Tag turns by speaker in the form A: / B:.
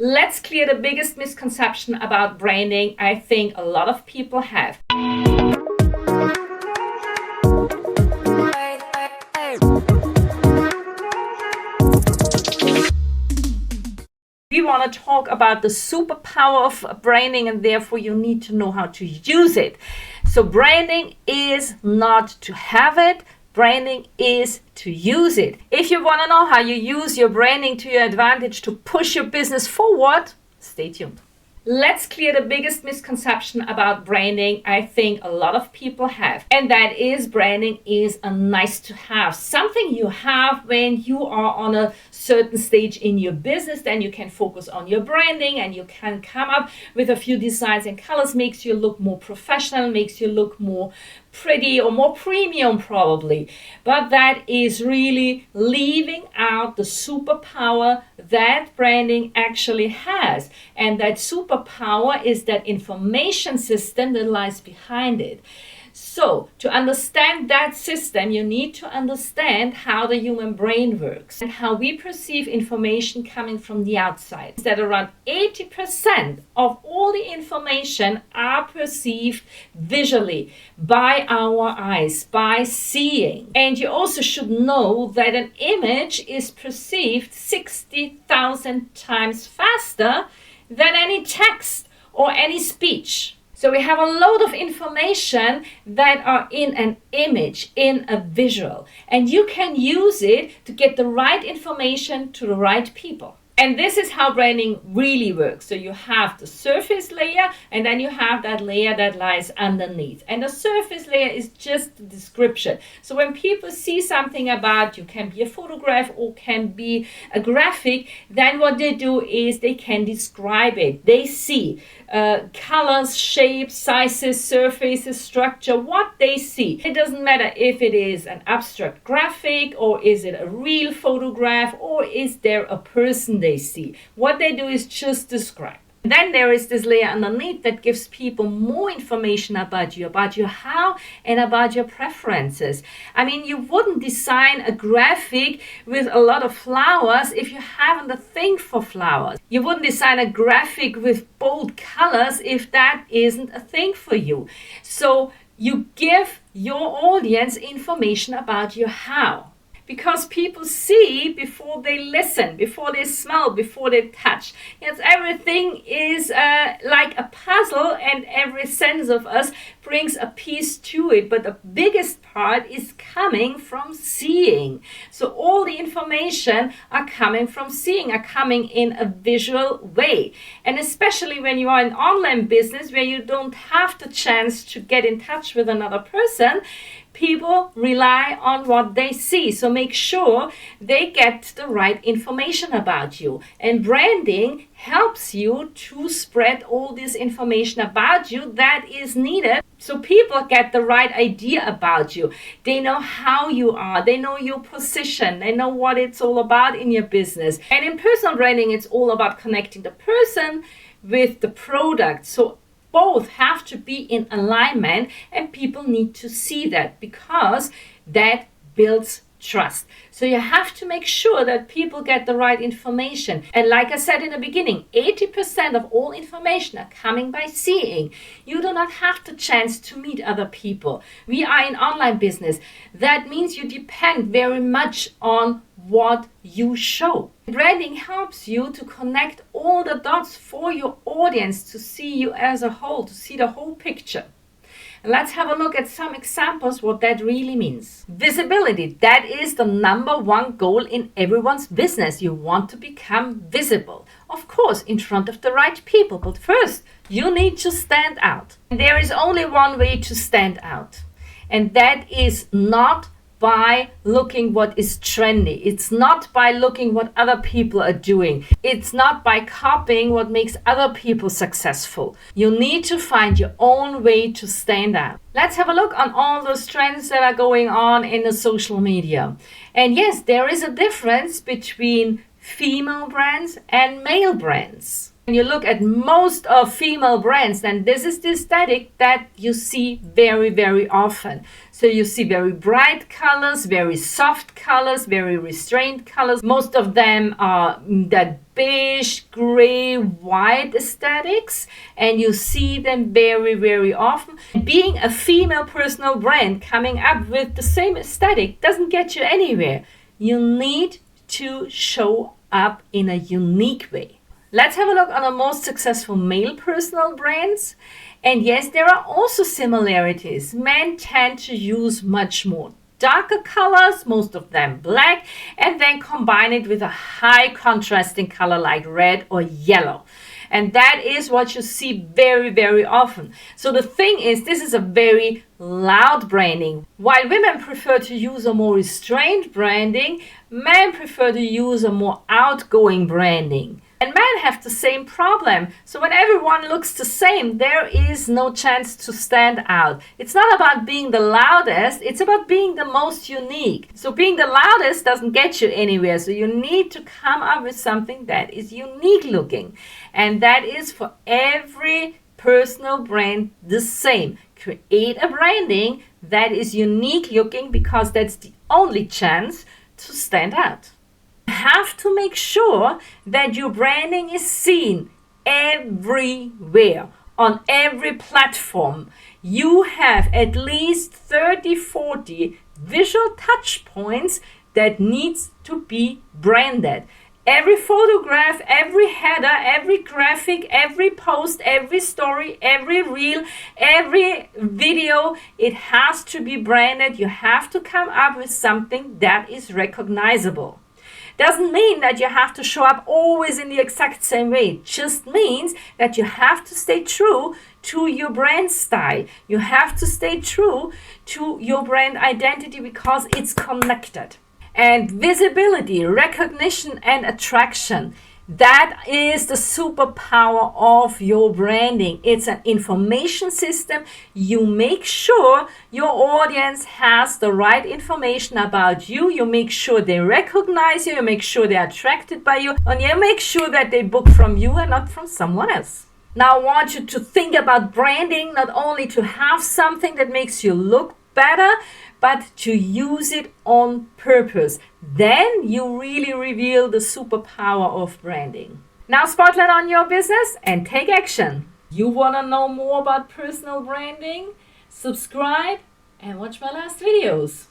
A: Let's clear the biggest misconception about branding I think a lot of people have. We want to talk about the superpower of branding, and therefore you need to know how to use it. So branding is not to have it. Branding is to use it. If you want to know how you use your branding to your advantage to push your business forward, stay tuned. Let's clear the biggest misconception about branding I think a lot of people have. And that is branding is a nice to have. Something you have when you are on a certain stage in your business, then you can focus on your branding and you can come up with a few designs and colors, makes you look more professional, makes you look more pretty or more premium probably. But that is really leaving out the superpower that branding actually has. And that superpower is that information system that lies behind it. So to understand that system, you need to understand how the human brain works and how we perceive information coming from the outside. That around 80% of all the information are perceived visually by our eyes, by seeing. And you also should know that an image is perceived 60,000 times faster than any text or any speech. So we have a load of information that are in an image, in a visual, and you can use it to get the right information to the right people. And this is how branding really works. So you have the surface layer, and then you have that layer that lies underneath. And the surface layer is just the description. So when people see something about you, can be a photograph or can be a graphic, then what they do is they can describe it. They see colors, shapes, sizes, surfaces, structure, what they see. It doesn't matter if it is an abstract graphic or is it a real photograph or is there a person they see. What they do is just describe. Then there is this layer underneath that gives people more information about your how and about your preferences. I mean, you wouldn't design a graphic with a lot of flowers if you haven't a thing for flowers. You wouldn't design a graphic with bold colors if that isn't a thing for you. So you give your audience information about your how. Because people see before they listen, before they smell, before they touch. Yes, everything is like a puzzle, and every sense of us brings a piece to it. But the biggest part is coming from seeing. So all the information are coming from seeing, are coming in a visual way. And especially when you are in online business where you don't have the chance to get in touch with another person, people rely on what they see. So make sure they get the right information about you. And branding helps you to spread all this information about you that is needed. So people get the right idea about you. They know how you are. They know your position. They know what it's all about in your business. And in personal branding, it's all about connecting the person with the product. So both have to be in alignment, and people need to see that because that builds trust. So you have to make sure that people get the right information. And like I said in the beginning, 80% of all information are coming by seeing. You do not have the chance to meet other people. We are in online business. That means you depend very much on what you show. Branding helps you to connect all the dots for your audience to see you as a whole, to see the whole picture. Let's have a look at some examples what that really means. Visibility, that is the number one goal in everyone's business. You want to become visible. Of course, in front of the right people, but first you need to stand out. And there is only one way to stand out, and that is not by looking what is trendy. It's not by looking what other people are doing. It's not by copying what makes other people successful. You need to find your own way to stand out. Let's have a look on all those trends that are going on in the social media. And yes, there is a difference between female brands and male brands. When you look at most of female brands, then this is the aesthetic that you see very, very often. So you see very bright colors, very soft colors, very restrained colors. Most of them are that beige, gray, white aesthetics, and you see them very, very often. Being a female personal brand coming up with the same aesthetic doesn't get you anywhere. You need to show up in a unique way. Let's have a look on the most successful male personal brands. And yes, there are also similarities. Men tend to use much more darker colors, most of them black, and then combine it with a high contrasting color like red or yellow. And that is what you see very, very often. So the thing is, this is a very loud branding. While women prefer to use a more restrained branding, men prefer to use a more outgoing branding. And men have the same problem. So when everyone looks the same, there is no chance to stand out. It's not about being the loudest, it's about being the most unique. So being the loudest doesn't get you anywhere. So you need to come up with something that is unique looking. And that is for every personal brand the same. Create a branding that is unique looking because that's the only chance to stand out. Have to make sure that your branding is seen everywhere, on every platform. You have at least 30-40 visual touch points that needs to be branded. Every photograph, every header, every graphic, every post, every story, every reel, every video, it has to be branded. You have to come up with something that is recognizable. Doesn't mean that you have to show up always in the exact same way. It just means that you have to stay true to your brand style. You have to stay true to your brand identity because it's connected. And visibility, recognition, and attraction. That is the superpower of your branding. It's an information system. You make sure your audience has the right information about you. You make sure they recognize you. You make sure they're attracted by you. And you make sure that they book from you and not from someone else. Now I want you to think about branding, not only to have something that makes you look better, but to use it on purpose. Then you really reveal the superpower of branding. Now spotlight on your business and take action. You want to know more about personal branding? Subscribe and watch my last videos.